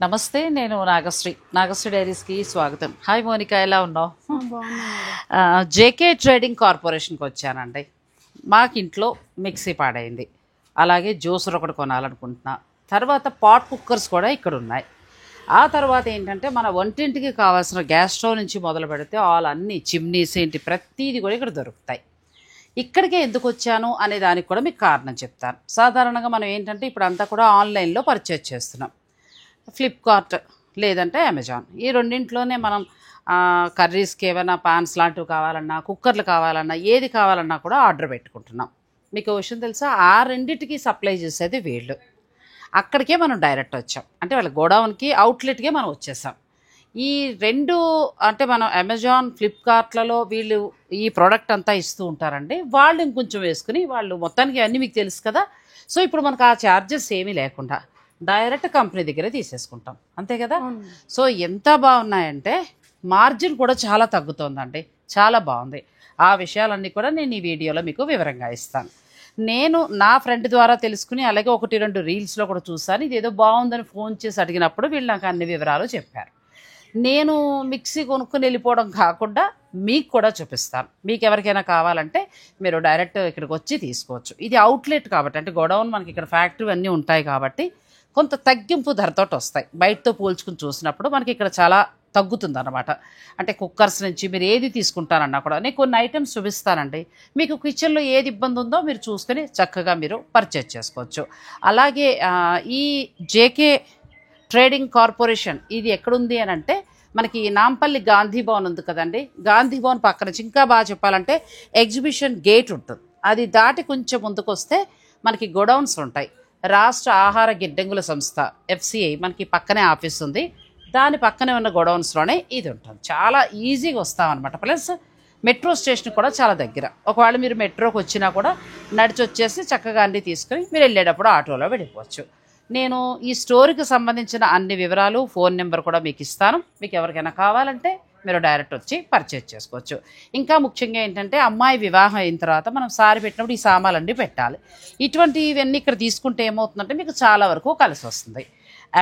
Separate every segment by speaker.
Speaker 1: నమస్తే, నేను నాగశ్రీ డైరీస్కి స్వాగతం. హాయ్ మోనికా, ఎలా ఉన్నావు? జేకే ట్రేడింగ్ కార్పొరేషన్కి వచ్చానండి. మాకు ఇంట్లో మిక్సీ పాడైంది, అలాగే జ్యూసర్ ఒకటి కొనాలనుకుంటున్నా. తర్వాత పాట్ కుక్కర్స్ కూడా ఇక్కడ ఉన్నాయి. ఆ తర్వాత ఏంటంటే మన వంటింటికి కావాల్సిన గ్యాస్ స్టవ్ నుంచి మొదలు పెడితే అన్ని చిమ్నీస్ ఏంటి ప్రతిదీ కూడా ఇక్కడ దొరుకుతాయి. ఇక్కడికే ఎందుకు వచ్చాను అనే దానికి కూడా మీకు కారణం చెప్తాను. సాధారణంగా మనం ఏంటంటే ఇప్పుడు అంతా కూడా ఆన్లైన్లో పర్చేజ్ చేస్తున్నాం. ఫ్లిప్కార్ట్ లేదంటే అమెజాన్, ఈ రెండింటిలోనే మనం కర్రీస్కి ఏమైనా పాన్స్ లాంటివి కావాలన్నా, కుక్కర్లు కావాలన్నా, ఏది కావాలన్నా కూడా ఆర్డర్ పెట్టుకుంటున్నాం. మీకు విషయం తెలుసా, ఆ రెండింటికి సప్లై చేసేది వీళ్ళు. అక్కడికే మనం డైరెక్ట్ వచ్చాం, అంటే వాళ్ళ గోడౌన్కి అవుట్లెట్కే మనం వచ్చేసాం. ఈ రెండు అంటే మనం అమెజాన్ ఫ్లిప్కార్ట్లలో వీళ్ళు ఈ ప్రోడక్ట్ అంతా ఇస్తూ ఉంటారండి. వాళ్ళు ఇంకొంచెం వేసుకుని వాళ్ళు మొత్తానికి అన్నీ మీకు తెలుసు కదా. సో ఇప్పుడు మనకు ఆ ఛార్జెస్ ఏమీ లేకుండా డైరెక్ట్ కంపెనీ దగ్గరే తీసేసుకుంటాం, అంతే కదా. సో ఎంత బాగున్నాయంటే మార్జిన్ కూడా చాలా తగ్గుతోందండి, చాలా బాగుంది. ఆ విషయాలన్నీ కూడా నేను ఈ వీడియోలో మీకు వివరంగా ఇస్తాను. నేను నా ఫ్రెండ్ ద్వారా తెలుసుకుని, అలాగే 1-2 రీల్స్లో కూడా చూసాను. ఇదేదో బాగుందని ఫోన్ చేసి అడిగినప్పుడు వీళ్ళు నాకు అన్ని వివరాలు చెప్పారు. నేను మిక్సీ కొనుక్కొని వెళ్ళిపోవడం కాకుండా మీకు కూడా చూపిస్తాను. మీకు ఎవరికైనా కావాలంటే మీరు డైరెక్ట్ ఇక్కడికి వచ్చి తీసుకోవచ్చు. ఇది అవుట్లెట్ కాబట్టి, అంటే గోడౌన్ మనకి ఇక్కడ ఫ్యాక్టరీ అన్నీ ఉంటాయి కాబట్టి కొంత తగ్గింపు ధరతో వస్తాయి. బయటతో పోల్చుకుని చూసినప్పుడు మనకి ఇక్కడ చాలా తగ్గుతుంది అన్నమాట. అంటే కుక్కర్స్ నుంచి మీరు ఏది తీసుకుంటారన్నా కూడా నేను కొన్ని ఐటమ్స్ చూపిస్తానండి. మీకు కిచెన్లో ఏది ఇబ్బంది ఉందో మీరు చూసుకొని చక్కగా మీరు పర్చేజ్ చేసుకోవచ్చు. అలాగే ఈ జేకే ట్రేడింగ్ కార్పొరేషన్ ఇది ఎక్కడుంది అని అంటే మనకి నాంపల్లి గాంధీ భవన్ ఉంది కదండి. గాంధీ భవన్ పక్కన నుంచి ఇంకా బాగా చెప్పాలంటే ఎగ్జిబిషన్ గేట్ ఉంటుంది. అది దాటి కొంచెం ముందుకు వస్తే మనకి గోడౌన్స్ ఉంటాయి. రాష్ట్ర ఆహార గిడ్డంగుల సంస్థ FCI మనకి పక్కనే ఆఫీస్ ఉంది. దాని పక్కనే ఉన్న గోడౌన్స్లోనే ఇది ఉంటుంది. చాలా ఈజీగా వస్తామన్నమాట. ప్లస్ మెట్రో స్టేషన్ కూడా చాలా దగ్గర. ఒకవేళ మీరు మెట్రోకి వచ్చినా కూడా నడిచి వచ్చేసి చక్కగా అన్నీ తీసుకుని మీరు వెళ్ళేటప్పుడు ఆటోలో వెళ్ళిపోవచ్చు. నేను ఈ స్టోరీకి సంబంధించిన అన్ని వివరాలు, ఫోన్ నెంబర్ కూడా మీకు ఇస్తాను. మీకు ఎవరికైనా కావాలంటే మీరు డైరెక్ట్ వచ్చి పర్చేజ్ చేసుకోవచ్చు. ఇంకా ముఖ్యంగా ఏంటంటే అమ్మాయి వివాహం అయిన తర్వాత మనం సారి పెట్టినప్పుడు ఈ సామాన్లన్నీ పెట్టాలి. ఇవన్నీ ఇక్కడ తీసుకుంటే ఏమవుతుందంటే మీకు చాలా వరకు కలిసి వస్తుంది.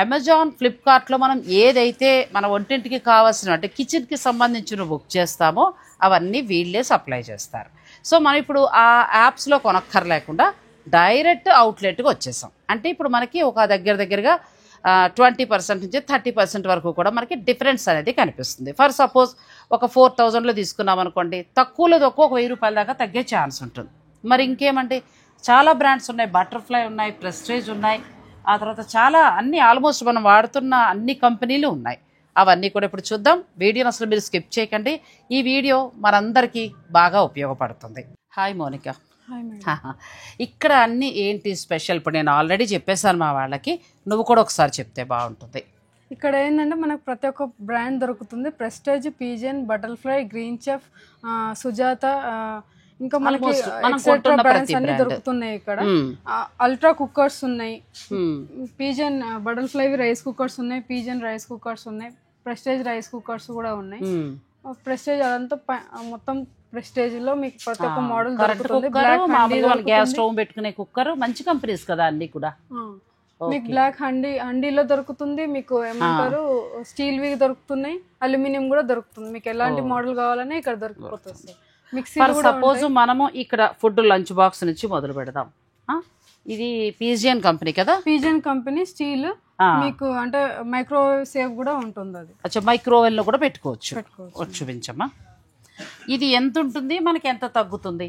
Speaker 1: అమెజాన్ ఫ్లిప్కార్ట్లో మనం ఏదైతే మన వంటింటికి కావాల్సిన అంటే కిచెన్కి సంబంధించిన బుక్ చేస్తామో అవన్నీ వీళ్ళే సప్లై చేస్తారు. సో మనం ఇప్పుడు ఆ యాప్స్లో కొనక్కర్లేకుండా డైరెక్ట్ అవుట్లెట్కి వచ్చేసాం. అంటే ఇప్పుడు మనకి ఒక దగ్గరగా 20% నుంచి 30% వరకు కూడా మనకి డిఫరెన్స్ అనేది కనిపిస్తుంది. ఫర్ సపోజ్ ఒక 4000లో తీసుకున్నాం అనుకోండి, తక్కువలో తక్కువ ఒక 1000 రూపాయల దాకా తగ్గే ఛాన్స్ ఉంటుంది. మరి ఇంకేమంటే చాలా బ్రాండ్స్ ఉన్నాయి, బటర్ఫ్లై ఉన్నాయి, ప్రెస్టేజ్ ఉన్నాయి, ఆ తర్వాత చాలా అన్ని ఆల్మోస్ట్ మనం వాడుతున్న అన్ని కంపెనీలు ఉన్నాయి. అవన్నీ కూడా ఇప్పుడు చూద్దాం. వీడియోని అసలు మీరు స్కిప్ చేయకండి. ఈ వీడియో మనందరికీ బాగా ఉపయోగపడుతుంది. హాయ్ మోనికా. ఇక్కడ అన్నీ ఏంటి స్పెషల్? ఇప్పుడు నేను ఆల్రెడీ చెప్పేశాను మా వాళ్ళకి, నువ్వు కూడా ఒకసారి చెప్తే బాగుంటుంది.
Speaker 2: ఇక్కడ ఏంటంటే మనకు ప్రతి ఒక్క బ్రాండ్ దొరుకుతుంది. Prestige, pigeon, butterfly, green chef, Sujatha, ఇంకా మనకి బ్రాండ్స్ అన్ని దొరుకుతున్నాయి. ఇక్కడ అల్ట్రా కుక్కర్స్ ఉన్నాయి, పీజియన్ బటర్ఫ్లై రైస్ కుక్కర్స్ ఉన్నాయి, పీజియన్ రైస్ కుక్కర్స్ ఉన్నాయి, ప్రెస్టేజ్ రైస్ కుక్కర్స్ కూడా ఉన్నాయి. ప్రెస్టేజ్ అదంతా మొత్తం ప్రెస్టేజ్ లో మీకు ప్రతి ఒక్క మోడల్ దొరుకుతుంది.
Speaker 1: గ్యాస్ స్టవ్ పెట్టుకునే కుక్కర్ మంచి కంపెనీస్ కదా అన్ని కూడా.
Speaker 2: మీకు బ్లాక్ హండీలో దొరుకుతుంది, మీకు ఏమంటారు స్టీల్ వి దొరుకుతున్నాయి, అల్యూమినియం కూడా దొరుకుతుంది. మీకు ఎలాంటి మోడల్ కావాలని ఇక్కడ దొరికిపోతుంది. మిక్సీ
Speaker 1: సపోజ్ మనము ఇక్కడ ఫుడ్ లంచ్ బాక్స్ నుంచి మొదలు పెడదాం. ఇది పీజియన్ కంపెనీ కదా.
Speaker 2: పీజియన్ కంపెనీ స్టీల్, మీకు అంటే మైక్రోవేవ్ సేఫ్ కూడా ఉంటుంది. అది
Speaker 1: అచ్చా, మైక్రోవేవ్ లో కూడా పెట్టుకోవచ్చు. చూపించమ్మా, ఇది ఎంత ఉంటుంది, మనకి ఎంత తగ్గుతుంది?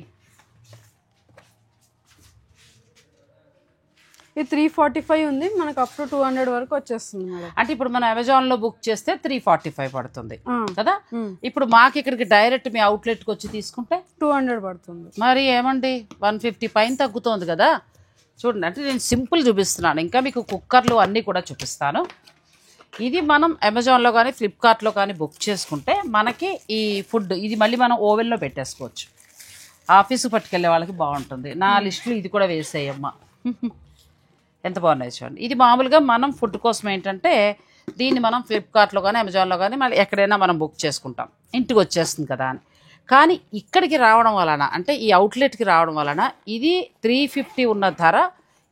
Speaker 2: ఇది 345 ఉంది, మనకు అప్ టు 200 వరకు వచ్చేస్తుంది మేడం.
Speaker 1: అంటే ఇప్పుడు మనం అమెజాన్ లో బుక్ చేస్తే 345 పడుతుంది కదా. ఇప్పుడు మాకు ఇక్కడికి డైరెక్ట్ మీ అవుట్లెట్కి వచ్చి తీసుకుంటే
Speaker 2: 200 పడుతుంది.
Speaker 1: మరి ఏమండి 150 పైన తగ్గుతోంది కదా. చూడండి, అంటే నేను సింపుల్ చూపిస్తున్నాను, ఇంకా మీకు కుక్కర్లు అన్నీ కూడా చూపిస్తాను. ఇది మనం అమెజాన్లో కానీ ఫ్లిప్కార్ట్లో కానీ బుక్ చేసుకుంటే మనకి ఈ ఫుడ్ ఇది మళ్ళీ మనం ఓవెన్లో పెట్టేసుకోవచ్చు. ఆఫీస్కి పట్టుకెళ్ళే వాళ్ళకి బాగుంటుంది. నా లిస్టులో ఇది కూడా వేసేయమ్మా. ఎంత బాగున్నాయి చూడండి. ఇది మామూలుగా మనం ఫుడ్ కోసం ఏంటంటే దీన్ని మనం ఫ్లిప్కార్ట్లో కానీ అమెజాన్లో కానీ మళ్ళీ ఎక్కడైనా మనం బుక్ చేసుకుంటాం, ఇంటికి వచ్చేస్తుంది కదా అని. కానీ ఇక్కడికి రావడం వలన, అంటే ఈ అవుట్లెట్కి రావడం వలన ఇది 350 ఉన్న ధర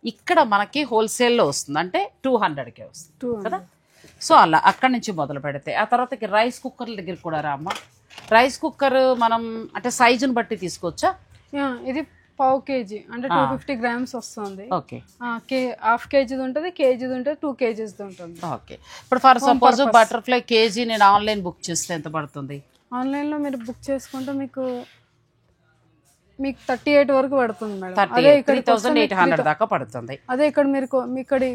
Speaker 1: ఇక్కడ మనకి హోల్సేల్లో వస్తుంది, అంటే 200కే వస్తుంది కదా. సో అలా అక్కడి నుంచి మొదలు పెడితే ఆ తర్వాతకి రైస్ కుక్కర్ల దగ్గర కూడా రామ్మా. రైస్ కుక్కర్ మనం అంటే సైజుని బట్టి తీసుకోవచ్చా?
Speaker 2: ఇది పావు కేజీ అంటే 250 grams వస్తుంది.
Speaker 1: ఓకే,
Speaker 2: హాఫ్ కేజీది ఉంటుంది, కేజీది ఉంటుంది, 2 kgs ఉంటుంది.
Speaker 1: ఓకే. ఇప్పుడు ఫర్ సపోజ్ బటర్ఫ్లై కేజీ నేను ఆన్లైన్ బుక్ చేస్తే ఎంత పడుతుంది?
Speaker 2: ఆన్లైన్లో మీరు బుక్ చేసుకుంటే మీకు 38 వరకు పడుతుంది మేడం. అదే
Speaker 1: 3800 దాకా పడుతుంది.
Speaker 2: అదే ఇక్కడ మీరు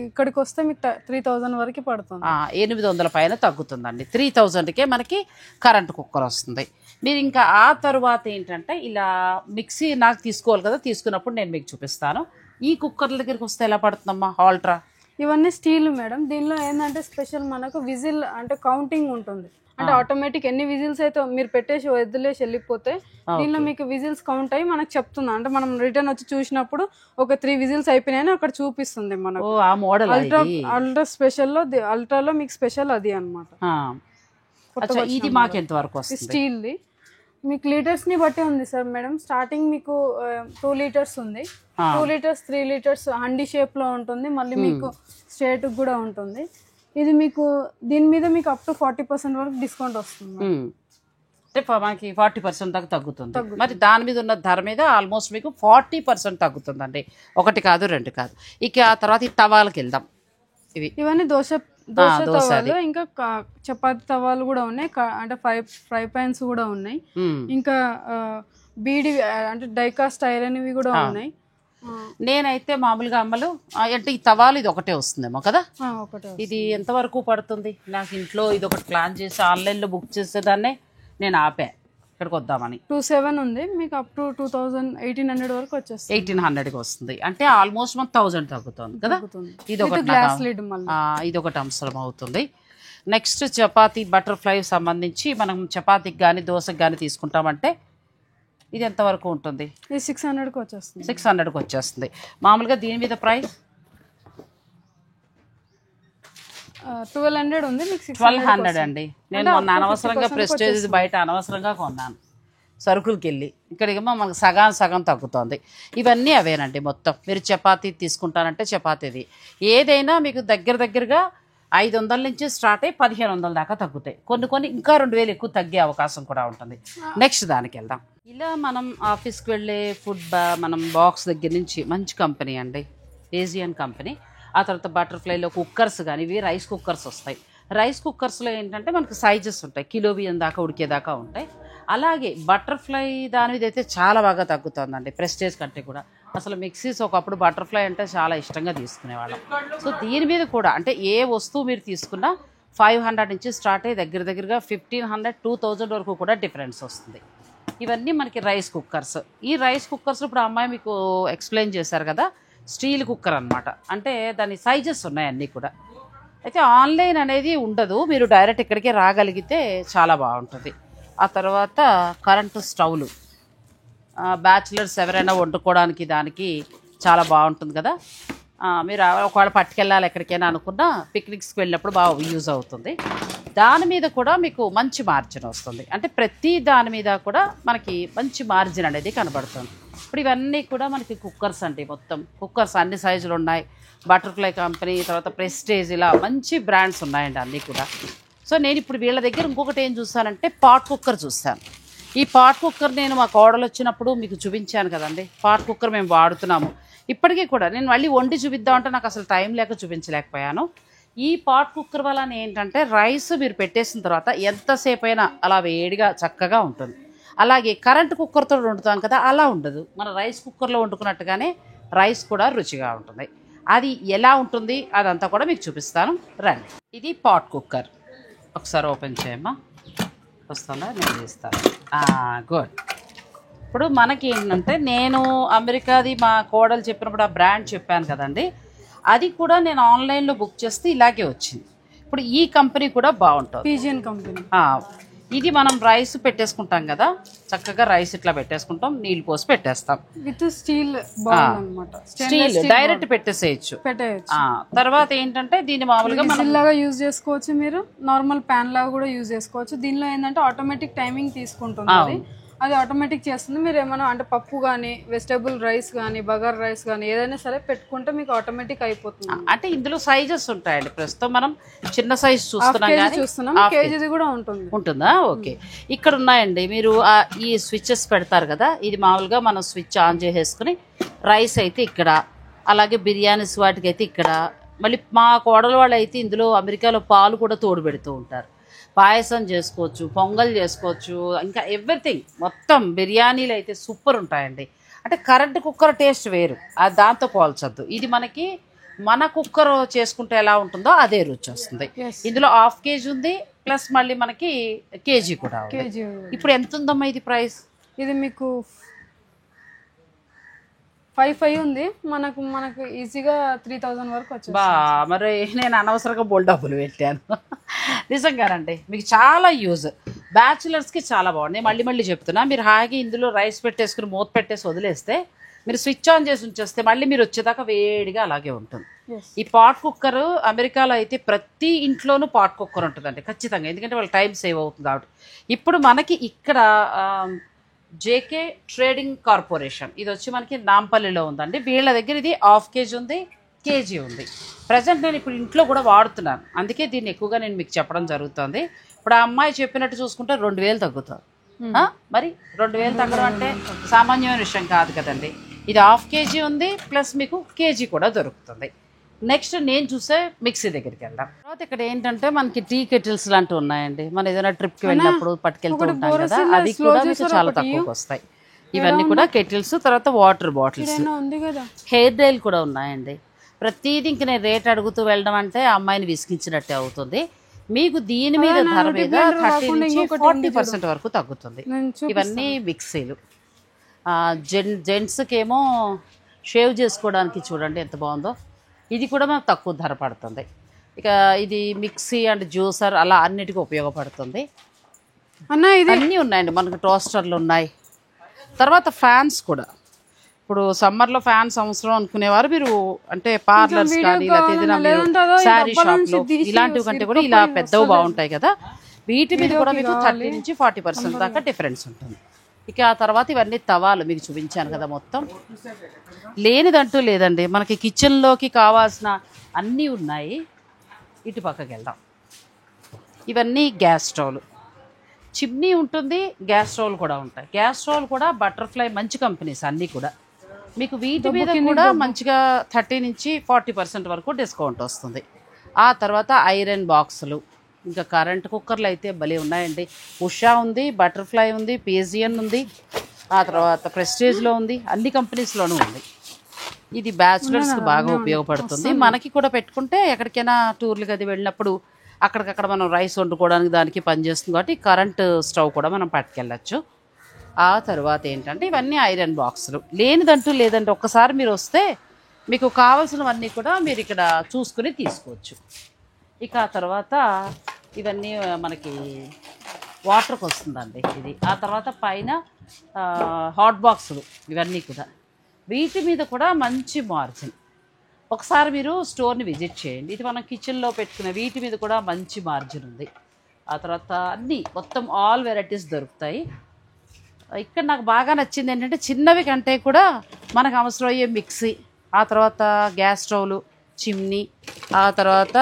Speaker 2: ఇక్కడికి వస్తే మీకు 3000 వరకు పడుతుంది.
Speaker 1: 800 పైన తగ్గుతుందండి. 3000కే మనకి కరెంట్ కుక్కర్ వస్తుంది. మీరు ఇంకా ఆ తర్వాత ఏంటంటే ఇలా మిక్సీ నాకు తీసుకోవాలి కదా, తీసుకున్నప్పుడు నేను మీకు చూపిస్తాను. ఈ కుక్కర్ల దగ్గరికి వస్తే ఎలా పడుతుందమ్మా? ఆల్ట్రా
Speaker 2: ఇవన్నీ స్టీల్ మేడం. దీనిలో ఏంటంటే స్పెషల్ మనకు విజిల్ అంటే కౌంటింగ్ ఉంటుంది. అంటే ఆటోమేటిక్ ఎన్ని విజిల్స్ అయితే మీరు పెట్టేసి వదిలేసి వెళ్ళిపోతే దీనిలో మీకు విజిల్స్ కౌంట్ అయ్యి మనకు చెప్తుంది. అంటే మనం రిటర్న్ వచ్చి చూసినప్పుడు ఒక 3 విజిల్స్ అయిపోయినాయని అక్కడ చూపిస్తుంది మనకు. అల్ట్రా స్పెషల్లో అల్ట్రాలో మీకు స్పెషల్ అది అనమాట.
Speaker 1: ఇది మాకు ఎంత వరకు వస్తుంది?
Speaker 2: స్టీల్ది మీకు లీటర్స్ ని బట్టి ఉంది సార్ మేడం. స్టార్టింగ్ మీకు 2 liters ఉంది, 2 liters 3 liters హండీ షేప్ లో ఉంటుంది. మళ్ళీ మీకు స్ట్రేట్ కూడా ఉంటుంది. ఇది మీకు దీని మీద మీకు అప్ టు 40% వరకు డిస్కౌంట్ వస్తుంది.
Speaker 1: అంటే మనకి 40% దాకా తగ్గుతుంది. మరి దాని మీద ఉన్న ధర మీద ఆల్మోస్ట్ మీకు 40% తగ్గుతుందండి. 1 కాదు 2 కాదు. ఇక ఆ తర్వాత ఈ తవాలకి వెళ్దాం.
Speaker 2: ఇవన్నీ దోశ తవాలు, ఇంకా చపాతి తవాలు కూడా ఉన్నాయి. అంటే ఫ్రై పాన్స్ కూడా ఉన్నాయి. ఇంకా బీడి అంటే డైకాస్ట్ ఐరన్ ఇవి కూడా ఉన్నాయి.
Speaker 1: నేనైతే మామూలుగా అమ్మలు అంటే ఈ తవాలు ఇది ఒకటే వస్తుందేమో కదా? ఇది ఎంత వరకు పడుతుంది? నాకు ఇంట్లో ఇది ఒకటి ప్లాన్ చేసి ఆన్లైన్లో బుక్ చేసేదాన్నే నేను ఆపా ఇక్కడికి వద్దామని.
Speaker 2: 27 ఉంది మీకు అప్ టు 1800 వరకు వచ్చేస్తుంది.
Speaker 1: 1800కి వస్తుంది. అంటే ఆల్మోస్ట్ 1000 తగ్గుతుంది కదా? ఇది ఒకటి అవసరం అవుతుంది. నెక్స్ట్ చపాతీ బటర్ఫ్లై సంబంధించి మనం చపాతీకి కానీ దోశకి కానీ తీసుకుంటామంటే ఇది ఎంత వరకు ఉంటుంది?
Speaker 2: 600కి వచ్చేస్తుంది.
Speaker 1: 600కి వచ్చేస్తుంది. మామూలుగా దీని మీద ప్రైస్
Speaker 2: 1200 ఉంది మీకు
Speaker 1: 1200 అండి. నేను మొన్న అనవసరంగా ప్రెస్టేజ్ బయట అనవసరంగా కొన్నాను సరుకులకి వెళ్ళి. ఇక్కడికేమో మనకు సగం తగ్గుతుంది. ఇవన్నీ అవేనండి మొత్తం. మీరు చపాతీ తీసుకుంటానంటే చపాతీది ఏదైనా మీకు దగ్గరగా 500 నుంచి స్టార్ట్ అయ్యి 1500 దాకా తగ్గుతాయి. కొన్ని ఇంకా 2000 ఎక్కువ తగ్గే అవకాశం కూడా ఉంటుంది. నెక్స్ట్ దానికి వెళ్దాం. ఇలా మనం ఆఫీస్కి వెళ్ళే మనం బాక్స్ దగ్గర నుంచి మంచి కంపెనీ అండి, ఏజియన్ కంపెనీ. ఆ తర్వాత బటర్ఫ్లైలో కుక్కర్స్ కానీ ఇవి రైస్ కుక్కర్స్ వస్తాయి. రైస్ కుక్కర్స్లో ఏంటంటే మనకు సైజెస్ ఉంటాయి, కిలో బియ్యం దాకా ఉడికేదాకా ఉంటాయి. అలాగే బటర్ఫ్లై దాని మీద అయితే చాలా బాగా తగ్గుతుందండి ప్రెస్టేజ్ కంటే కూడా. అసలు మిక్సీస్ ఒకప్పుడు బటర్ఫ్లై అంటే చాలా ఇష్టంగా తీసుకునేవాళ్ళం. సో దీని మీద కూడా అంటే ఏ వస్తువు మీరు తీసుకున్నా 500 నుంచి స్టార్ట్ అయ్యి దగ్గరగా 1500 2000 వరకు కూడా డిఫరెన్స్ వస్తుంది. ఇవన్నీ మనకి రైస్ కుక్కర్స్. ఈ రైస్ కుక్కర్స్ ఇప్పుడు అమ్మాయి మీకు ఎక్స్ప్లెయిన్ చేశారు కదా, స్టీల్ కుక్కర్ అనమాట. అంటే దాని సైజెస్ ఉన్నాయి అన్నీ కూడా. అయితే ఆన్లైన్ అనేది ఉండదు, మీరు డైరెక్ట్ ఇక్కడికే రాగలిగితే చాలా బాగుంటుంది. ఆ తర్వాత కరెంటు స్టవ్లు బ్యాచిలర్స్ ఎవరైనా వండుకోవడానికి దానికి చాలా బాగుంటుంది కదా. మీరు ఒకవేళ పట్టుకెళ్ళాలి ఎక్కడికైనా అనుకున్నా పిక్నిక్స్కి వెళ్ళినప్పుడు బాగా యూజ్ అవుతుంది. దాని మీద కూడా మీకు మంచి మార్జిన్ వస్తుంది. అంటే ప్రతి దాని మీద కూడా మనకి మంచి మార్జిన్ అనేది కనబడుతుంది. ఇప్పుడు ఇవన్నీ కూడా మనకి కుక్కర్స్ అండి. మొత్తం కుక్కర్స్ అన్ని సైజులు ఉన్నాయి. బటర్ఫ్లై కంపెనీ, తర్వాత ప్రెస్టేజ్, ఇలా మంచి బ్రాండ్స్ ఉన్నాయండి అన్నీ కూడా. సో నేను ఇప్పుడు వీళ్ళ దగ్గర ఇంకొకటి ఏం చూస్తానంటే పాట్ కుక్కర్ చూస్తాను. ఈ పాట్ కుక్కర్ నేను మా కోడలు వచ్చినప్పుడు మీకు చూపించాను కదండి. పాట్ కుక్కర్ మేము వాడుతున్నాము ఇప్పటికీ కూడా. నేను మళ్ళీ వండి చూపిద్దామంటే నాకు అసలు టైం లేక చూపించలేకపోయాను. ఈ పాట్ కుక్కర్ వల్ల ఏంటంటే రైస్ మీరు పెట్టేసిన తర్వాత ఎంతసేపు అయినా అలా వేడిగా చక్కగా ఉంటుంది. అలాగే కరెంటు కుక్కర్తో వండుతాం కదా, అలా ఉండదు. మన రైస్ కుక్కర్లో వండుకున్నట్టుగానే రైస్ కూడా రుచిగా ఉంటుంది. అది ఎలా ఉంటుంది అదంతా కూడా మీకు చూపిస్తాను రండి. ఇది పాట్ కుక్కర్. ఒకసారి ఓపెన్ చేయమ్మా, వస్తుందా? నేను చేస్తాను. గుడ్. ఇప్పుడు మనకి ఏంటంటే నేను అమెరికాది మా కోడలు చెప్పినప్పుడు ఆ బ్రాండ్ చెప్పాను కదండి, అది కూడా నేను ఆన్లైన్లో బుక్ చేస్తే ఇలాగే వచ్చింది. ఇప్పుడు ఈ కంపెనీ కూడా బాగుంటుంది,
Speaker 2: పిజియన్ కంపెనీ.
Speaker 1: ఇది మనం రైస్ పెట్టేసుకుంటాం కదా, చక్కగా రైస్ ఇట్లా పెట్టేసుకుంటాం, నీళ్ళు పోసి పెట్టేస్తాం.
Speaker 2: విత్ స్టీల్ బౌల్ అన్నమాట.
Speaker 1: స్టీల్ డైరెక్ట్ పెట్టేసేయచ్చు. తర్వాత ఏంటంటే దీన్ని మామూలుగా మనం
Speaker 2: లాగా యూజ్ చేసుకోవచ్చు, మీరు నార్మల్ ప్యాన్ లాగా కూడా యూజ్ చేసుకోవచ్చు. దీనిలో ఏంటంటే ఆటోమేటిక్ టైమింగ్ తీసుకుంటుంది. అది ఆటోమేటిక్ చేస్తుంది. మీరు ఏమైనా అంటే పప్పు కానీ వెజిటేబుల్ రైస్ కానీ బగార్ రైస్ కానీ ఏదైనా సరే పెట్టుకుంటే మీకు ఆటోమేటిక్ అయిపోతుంది.
Speaker 1: అంటే ఇందులో సైజెస్ ఉంటాయండి. ప్రస్తుతం మనం చిన్న సైజ్ చూస్తున్నాం,
Speaker 2: కేజీది కూడా
Speaker 1: ఉంటుందా? ఓకే. ఇక్కడ ఉన్నాయండి. మీరు ఈ స్విచ్చెస్ పెడతారు కదా, ఇది మామూలుగా మనం స్విచ్ ఆన్ చేసేసుకుని రైస్ అయితే ఇక్కడ, అలాగే బిర్యానీస్ వాటికి అయితే ఇక్కడ. మళ్ళీ మా కోడలు వాళ్ళు అయితే ఇందులో అమెరికాలో పాలు కూడా తోడు పెడుతూ ఉంటారు. పాయసం చేసుకోవచ్చు, పొంగల్ చేసుకోవచ్చు, ఇంకా ఎవ్రీథింగ్ మొత్తం. బిర్యానీలు అయితే సూపర్ ఉంటాయండి. అంటే కరెంట్ కుక్కర్ టేస్ట్ వేరు, అది దాంతో పోల్చొద్దు. ఇది మనకి మన కుక్కర్ చేసుకుంటే ఎలా ఉంటుందో అదే రుచి వస్తుంది. ఇందులో 1/2 kg ఉంది, ప్లస్ మళ్ళీ మనకి కేజీ కూడా ఉంది. ఇప్పుడు ఎంత ఉందమ్మా ఇది ప్రైస్?
Speaker 2: ఇది మీకు 5,500 ఉంది. మనకు ఈజీగా 3,000 వరకు వచ్చింది.
Speaker 1: మరి నేను అనవసరంగా బోల్ డబ్బులు పెట్టాను. నిజంగానండి, మీకు చాలా యూజ్. బ్యాచులర్స్కి చాలా బాగుంది. మళ్ళీ చెప్తున్నా, మీరు హాయిగా ఇందులో రైస్ పెట్టేసుకుని మూత పెట్టేసి వదిలేస్తే, మీరు స్విచ్ ఆన్ చేసి ఉంచేస్తే మళ్ళీ మీరు వచ్చేదాకా వేడిగా అలాగే ఉంటుంది. ఈ పాట్ కుక్కర్ అమెరికాలో అయితే ప్రతి ఇంట్లోనూ పాట్ కుక్కర్ ఉంటుందండి ఖచ్చితంగా, ఎందుకంటే వాళ్ళ టైం సేవ్ అవుతుంది కాబట్టి. ఇప్పుడు మనకి ఇక్కడ జేకే ట్రేడింగ్ కార్పొరేషన్ ఇది వచ్చి మనకి నాంపల్లిలో ఉందండి. వీళ్ళ దగ్గర ఇది 1/2 kg ఉంది, కేజీ ఉంది. ప్రజెంట్ నేను ఇప్పుడు ఇంట్లో కూడా వాడుతున్నాను, అందుకే దీన్ని ఎక్కువగా నేను మీకు చెప్పడం జరుగుతుంది. ఇప్పుడు ఆ అమ్మాయి చెప్పినట్టు చూసుకుంటే 2,000 తగ్గుతుంది. మరి 2,000 తగ్గడం అంటే సామాన్యమైన విషయం కాదు కదండి. ఇది 1/2 kg ఉంది, ప్లస్ మీకు కేజీ కూడా దొరుకుతుంది. నెక్స్ట్ నేను చూసే మిక్సీ దగ్గరికి వెళ్దాం. తర్వాత ఇక్కడ ఏంటంటే మనకి టీ కెటిల్స్ లాంటివి ఉన్నాయండి. మనం ఏదైనా ట్రిప్కి వెళ్ళినప్పుడు పట్టుకెళ్తూ ఉంటాం కదా, అవి కూడా మీకు చాలా తక్కువకి వస్తాయి. ఇవన్నీ కూడా కెటిల్స్. తర్వాత వాటర్ బాటిల్స్, హెయిర్ డైల్ కూడా ఉన్నాయండి. ప్రతిదీ ఇంక నేను రేట్ అడుగుతూ వెళ్ళడం అంటే అమ్మాయిని విసిగించినట్టే అవుతుంది. మీకు దీని మీద ధర మీద 30 నుంచి 40% వరకు తగ్గుతుంది. ఇవన్నీ మిక్సీలు. జెంట్స్కి ఏమో షేవ్ చేసుకోవడానికి చూడండి ఎంత బాగుందో. ఇది కూడా మనకు తక్కువ ధర పడుతుంది. ఇక ఇది మిక్సీ అండ్ జ్యూసర్ అలా అన్నిటికీ ఉపయోగపడుతుంది. అన్నీ ఉన్నాయండి మనకు. టోస్టర్లు ఉన్నాయి. తర్వాత ఫ్యాన్స్ కూడా. ఇప్పుడు సమ్మర్లో ఫ్యాన్స్ అవసరం అనుకునేవారు మీరు, అంటే పార్లర్స్ కానీ ఇలా ఏదైనా శారీ షాప్లో ఇలాంటివి కంటే కూడా ఇలా పెద్దవి బాగుంటాయి కదా, వీటి మీద కూడా మీకు 30 నుంచి 40% దాకా డిఫరెన్స్ ఉంటుంది. ఇక ఆ తర్వాత ఇవన్నీ తవాలు మీకు చూపించాను కదా, మొత్తం లేనిదంటూ లేదండి. మనకి కిచెన్లోకి కావాల్సిన అన్నీ ఉన్నాయి. ఇటు పక్కకి వెళ్దాం. ఇవన్నీ గ్యాస్ స్టవ్లు. చిమ్నీ ఉంటుంది, గ్యాస్ స్టవ్లు కూడా ఉంటాయి. గ్యాస్ స్టవ్లు కూడా బటర్ఫ్లై మంచి కంపెనీస్ అన్నీ కూడా. మీకు వీటి మీద కూడా మంచిగా 30 నుంచి 40% వరకు డిస్కౌంట్ వస్తుంది. ఆ తర్వాత ఐరన్ బాక్సులు, ఇంకా కరెంట్ కుక్కర్లు అయితే భలే ఉన్నాయండి. ఉషా ఉంది, బటర్ఫ్లై ఉంది, పిజియన్ ఉంది, ఆ తర్వాత ప్రెస్టేజ్లో ఉంది, అన్ని కంపెనీస్లోనూ ఉంది. ఇది బ్యాచులర్స్కి బాగా ఉపయోగపడుతుంది. మనకి కూడా పెట్టుకుంటే ఎక్కడికైనా టూర్లు గది వెళ్ళినప్పుడు అక్కడికక్కడ మనం రైస్ వండుకోవడానికి దానికి పనిచేస్తుంది కాబట్టి కరెంట్ స్టవ్ కూడా మనం పట్టుకెళ్ళచ్చు. ఆ తర్వాత ఏంటంటే ఇవన్నీ ఐరన్ బాక్సులు. లేనిదంటూ లేదంటే ఒక్కసారి మీరు వస్తే మీకు కావాల్సినవన్నీ కూడా మీరు ఇక్కడ చూసుకుని తీసుకోవచ్చు. ఇక ఆ తర్వాత ఇవన్నీ మనకి వాటర్కి వస్తుందండి ఇది. ఆ తర్వాత పైన హాట్ బాక్సులు ఇవన్నీ కూడా. వీటి మీద కూడా మంచి మార్జిన్. ఒకసారి మీరు స్టోర్ని విజిట్ చేయండి. ఇది మనం కిచెన్లో పెట్టుకునే వీటి మీద కూడా మంచి మార్జిన్ ఉంది. ఆ తర్వాత అన్నీ మొత్తం ఆల్ వెరైటీస్ దొరుకుతాయి. ఇక్కడ నాకు బాగా నచ్చింది ఏంటంటే చిన్నవి కంటే కూడా మనకు అవసరమయ్యే మిక్సీ, ఆ తర్వాత గ్యాస్ స్టవ్లు, చిమ్నీ, ఆ తర్వాత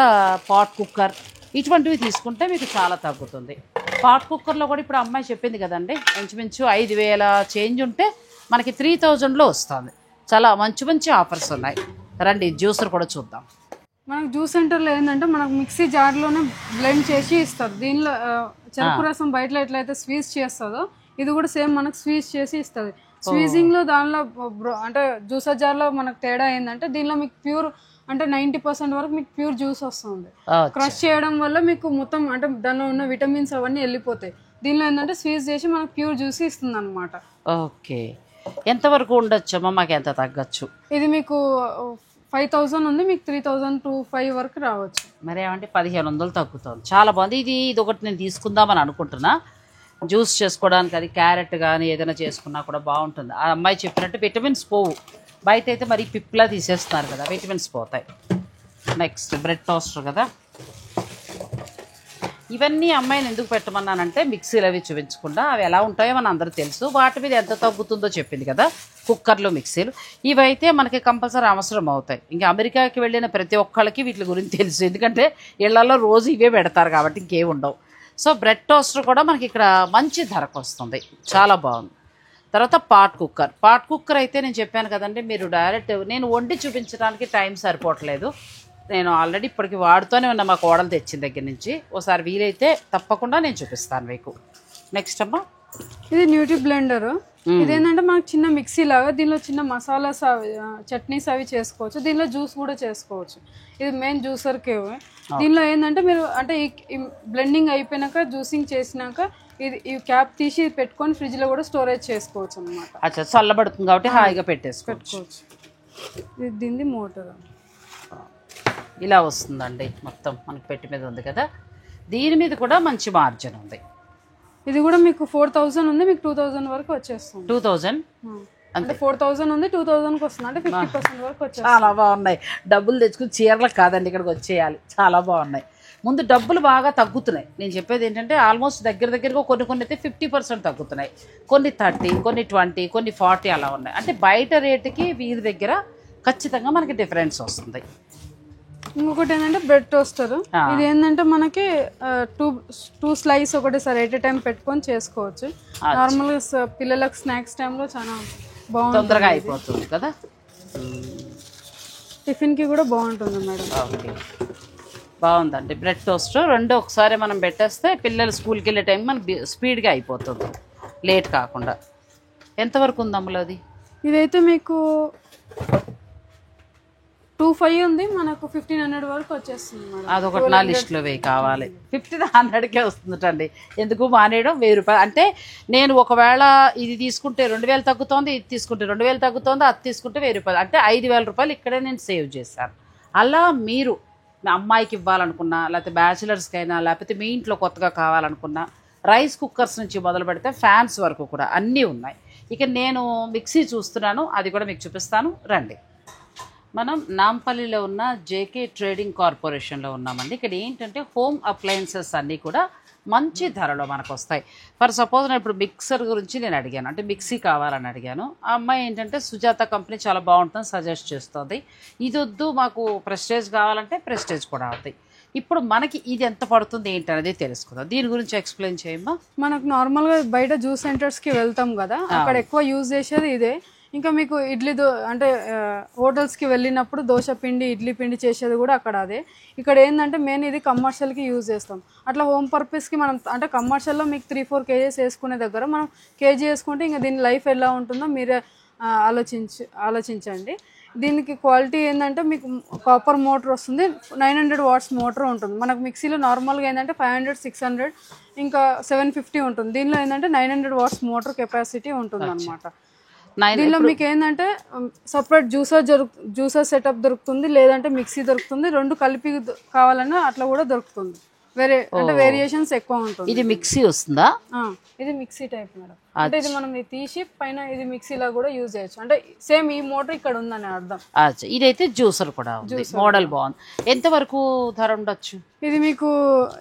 Speaker 1: పాట్ కుక్కర్ ఇటువంటివి తీసుకుంటే మీకు చాలా తగ్గుతుంది. పాట్ కుక్కర్లో కూడా ఇప్పుడు అమ్మాయి చెప్పింది కదండి, ఇంచుమించు 5,000 చేంజ్ ఉంటే మనకి 3,000లో వస్తుంది. చాలా మంచి మంచి ఆఫర్స్ ఉన్నాయి. రండి జ్యూసర్ కూడా చూద్దాం.
Speaker 2: మనకు జ్యూస్ సెంటర్లో ఏంటంటే మనకు మిక్సీ జార్లోనే బ్లెండ్ చేసి ఇస్తారు. దీనిలో చెరుకు రసం బయటలో ఎట్లయితే స్వీజ్ చేస్తుందో ఇది కూడా సేమ్ మనకు స్వీజ్ చేసి ఇస్తుంది. స్వీజింగ్లో దానిలో అంటే జ్యూసర్ జార్లో మనకు తేడా ఏంటంటే దీనిలో మీకు ప్యూర్ అంటే 90% వరకు మీకు ప్యూర్ జ్యూస్ వస్తుంది. క్రష్ చేయడం వల్ల మీకు మొత్తం అంటే దానిలో ఉన్న విటమిన్స్ అవన్నీ వెళ్ళిపోతాయి. దీనిలో ఏంటంటే స్వీజ్ చేసి మనకు ప్యూర్ జ్యూస్ ఇస్తుంది అనమాట.
Speaker 1: ఓకే, ఎంతవరకు ఉండొచ్చమ్మా? మాకు ఎంత తగ్గచ్చు?
Speaker 2: ఇది మీకు 5,000 ఉంది, మీకు 3,000 to 5 వరకు రావచ్చు.
Speaker 1: మరి ఏమంటే 1,500 తగ్గుతుంది. చాలా బాగుంది. ఇది ఒకటి నేను తీసుకుందామని అనుకుంటున్నా. జ్యూస్ చేసుకోవడానికి అది క్యారెట్ కానీ ఏదైనా చేసుకున్నా కూడా బాగుంటుంది. ఆ అమ్మాయి చెప్పినట్టు విటమిన్స్ పోవు. బయట అయితే మరి పిప్లా తీసేస్తున్నారు కదా, విటమిన్స్ పోతాయి. నెక్స్ట్ బ్రెడ్ టోస్టర్ కదా. ఇవన్నీ అమ్మాయిని ఎందుకు పెట్టమన్నానంటే మిక్సీలు అవి చూపించకుండా అవి ఎలా ఉంటాయో మన అందరూ తెలుసు, వాటి మీద ఎంత తగ్గుతుందో చెప్పింది కదా కుక్కర్లు మిక్సీలు. ఇవైతే మనకి కంపల్సరీ అవసరం అవుతాయి. ఇంకా అమెరికాకి వెళ్ళిన ప్రతి ఒక్కళ్ళకి వీటి గురించి తెలుసు, ఎందుకంటే ఇళ్లలో రోజు ఇవే పెడతారు కాబట్టి ఇంకేం ఉండవు. సో బ్రెడ్ టోస్టర్ కూడా మనకి ఇక్కడ మంచి ధరకు వస్తుంది, చాలా బాగుంది. తర్వాత పాట్ కుక్కర్ అయితే నేను చెప్పాను కదండి, మీరు డైరెక్ట్ నేను వండి చూపించడానికి టైం సరిపోవట్లేదు. నేను ఆల్రెడీ ఇప్పటికి వాడుతూనే ఉన్నా, మా కోడలు తెచ్చిన దగ్గర నుంచి. ఒకసారి వీలైతే తప్పకుండా నేను చూపిస్తాను మీకు. నెక్స్ట్ అమ్మా,
Speaker 2: ఇది న్యూట్రీ బ్లెండర్. ఇదేంటంటే మనకు చిన్న మిక్సీ లాగా, దీనిలో చిన్న మసాలాస్ చట్నీస్ అవి చేసుకోవచ్చు, దీనిలో జ్యూస్ కూడా చేసుకోవచ్చు. ఇది మెయిన్ జ్యూసర్కే. దీనిలో ఏంటంటే మీరు అంటే ఈ బ్లెండింగ్ అయిపోయినాక జ్యూసింగ్ చేసినాక ఈ క్యాప్ తీసి పెట్టుకొని ఫ్రిడ్జ్లో కూడా స్టోరేజ్ చేసుకోవచ్చు అనమాట.
Speaker 1: అచ్చా, చల్లబడుతుంది కాబట్టి హాయిగా పెట్టుకోవచ్చు.
Speaker 2: ఇది దీన్ని మోటార్
Speaker 1: ఇలా వస్తుందండి, మొత్తం మనకి పెట్టి మీద ఉంది కదా. దీని మీద కూడా మంచి మార్జిన్ ఉంది.
Speaker 2: ఇది కూడా మీకు 4000 ఉంది, మీకు 2000 వరకు వచ్చేస్తుంది.
Speaker 1: 2000
Speaker 2: అంటే 4000 ఉంది, 2000కి వస్తుంది, అంటే 50% వరకు వచ్చేస్తుంది.
Speaker 1: చాలా బాగున్నాయి. డబ్బులు తెచ్చుకుని చీరలకు కాదండి ఇక్కడికి వచ్చేయాలి, చాలా బాగున్నాయి. ముందు డబ్బులు బాగా తగ్గుతున్నాయి. నేను చెప్పేది ఏంటంటే ఆల్మోస్ట్ దగ్గరగా కొన్ని అయితే 50% తగ్గుతున్నాయి, కొన్ని 30, కొన్ని 20, కొన్ని 40 అలా ఉన్నాయి. అంటే బయట రేటుకి వీరి దగ్గర ఖచ్చితంగా మనకి డిఫరెన్స్ వస్తుంది.
Speaker 2: ఇంకొకటి ఏంటంటే బ్రెడ్ టోస్టర్. ఇది ఏంటంటే మనకి టూ స్లైస్ ఒకటేసారి ఎట్ టైం పెట్టుకొని చేసుకోవచ్చు. నార్మల్గా పిల్లలకు స్నాక్స్ టైంలో చాలా బాగుంటుంది,
Speaker 1: తొందరగా అయిపోతుంది కదా.
Speaker 2: టిఫిన్కి కూడా బాగుంటుంది మేడం.
Speaker 1: ఓకే, బాగుందండి బ్రెడ్ టోస్టర్. రెండు ఒకసారి మనం పెట్టేస్తే పిల్లలు స్కూల్కి వెళ్ళే టైం మనకి స్పీడ్గా అయిపోతుంది, లేట్ కాకుండా. ఎంతవరకు ఉంది అమ్మలో అది?
Speaker 2: ఇదైతే మీకు 2500 ఉంది, మనకు 1500 వరకు వచ్చేస్తుంది మేడం.
Speaker 1: అదొకటి నా లిస్టులో వేయి కావాలి. 1500కే వస్తుందండి, ఎందుకు మానేయడం? 1000 రూపాయలు. అంటే నేను ఒకవేళ ఇది తీసుకుంటే 2000 తగ్గుతోంది, ఇది తీసుకుంటే 2000 తగ్గుతోంది, అది తీసుకుంటే 1000 రూపాయలు, అంటే 5000 రూపాయలు ఇక్కడే నేను సేవ్ చేశాను. అలా మీరు మీ అమ్మాయికి ఇవ్వాలనుకున్నా, లేకపోతే బ్యాచిలర్స్కి అయినా, లేకపోతే మీ ఇంట్లో కొత్తగా కావాలనుకున్నా, రైస్ కుక్కర్స్ నుంచి మొదలు పెడితే ఫ్యాన్స్ వరకు కూడా అన్నీ ఉన్నాయి. ఇక నేను మిక్సీ చూస్తున్నాను, అది కూడా మీకు చూపిస్తాను, రండి. మనం నాంపల్లిలో ఉన్న జేకే ట్రేడింగ్ కార్పొరేషన్లో ఉన్నామండి. ఇక్కడ ఏంటంటే హోమ్ అప్లయన్సెస్ అన్నీ కూడా మంచి ధరలో మనకు వస్తాయి. ఫర్ సపోజ్ నేను ఇప్పుడు మిక్సర్ గురించి నేను అడిగాను, అంటే మిక్సీ కావాలని అడిగాను. ఆ అమ్మాయి ఏంటంటే సుజాత కంపెనీ చాలా బాగుంటుందని సజెస్ట్ చేస్తుంది. ఇది వద్దు మాకు ప్రెస్టేజ్ కావాలంటే ప్రెస్టేజ్ కూడా అవుతాయి. ఇప్పుడు మనకి ఇది ఎంత పడుతుంది ఏంటి అనేది తెలుసుకుందాం. దీని గురించి ఎక్స్ప్లెయిన్ చేయమ్మా.
Speaker 2: మనకు నార్మల్గా బయట జ్యూస్ సెంటర్స్కి వెళ్తాం కదా, అక్కడ ఎక్కువ యూజ్ చేసేది ఇదే. ఇంకా మీకు అంటే హోటల్స్కి వెళ్ళినప్పుడు దోశ పిండి, ఇడ్లీ పిండి చేసేది కూడా అక్కడ అదే. ఇక్కడ ఏంటంటే మెయిన్ ఇది కమర్షియల్కి యూజ్ చేస్తాం. అట్లా హోమ్ పర్పస్కి మనం అంటే కమర్షియల్లో మీకు 3-4 కేజీస్ వేసుకునే దగ్గర మనం కేజీ వేసుకుంటే ఇంకా దీని లైఫ్ ఎలా ఉంటుందో మీరే ఆలోచించండి. దీనికి క్వాలిటీ ఏంటంటే మీకు కాపర్ మోటార్ వస్తుంది, 900 వాట్స్ మోటార్ ఉంటుంది. మనకు మిక్సీలో నార్మల్గా ఏంటంటే 500, 600 ఇంకా 750 ఉంటుంది. దీనిలో ఏంటంటే 900 వాట్స్ మోటార్ కెపాసిటీ ఉంటుంది అనమాట. దీనిలో మీకు ఏంటంటే సపరేట్ జ్యూసర్ సెటప్ దొరుకుతుంది, లేదంటే మిక్సీ దొరుకుతుంది. రెండు కలిపి కావాలన్నా అట్లా కూడా దొరుకుతుంది. అంటే వేరియేషన్స్ ఎక్కువ ఉంటుంది.
Speaker 1: ఇది మిక్సీ వస్తుందా?
Speaker 2: ఇది మిక్సీ టైప్ మేడం. అంటే ఇది మనం తీసి పైన ఇది మిక్సీలా కూడా యూజ్ చేయొచ్చు. అంటే సేమ్ ఈ మోటార్ ఇక్కడ ఉందని అర్థం.
Speaker 1: ఇదైతే జ్యూసర్ కూడా ఉంది, మోడల్ బాగుంది. ఎంత వరకు ధర ఉండొచ్చు?
Speaker 2: ఇది మీకు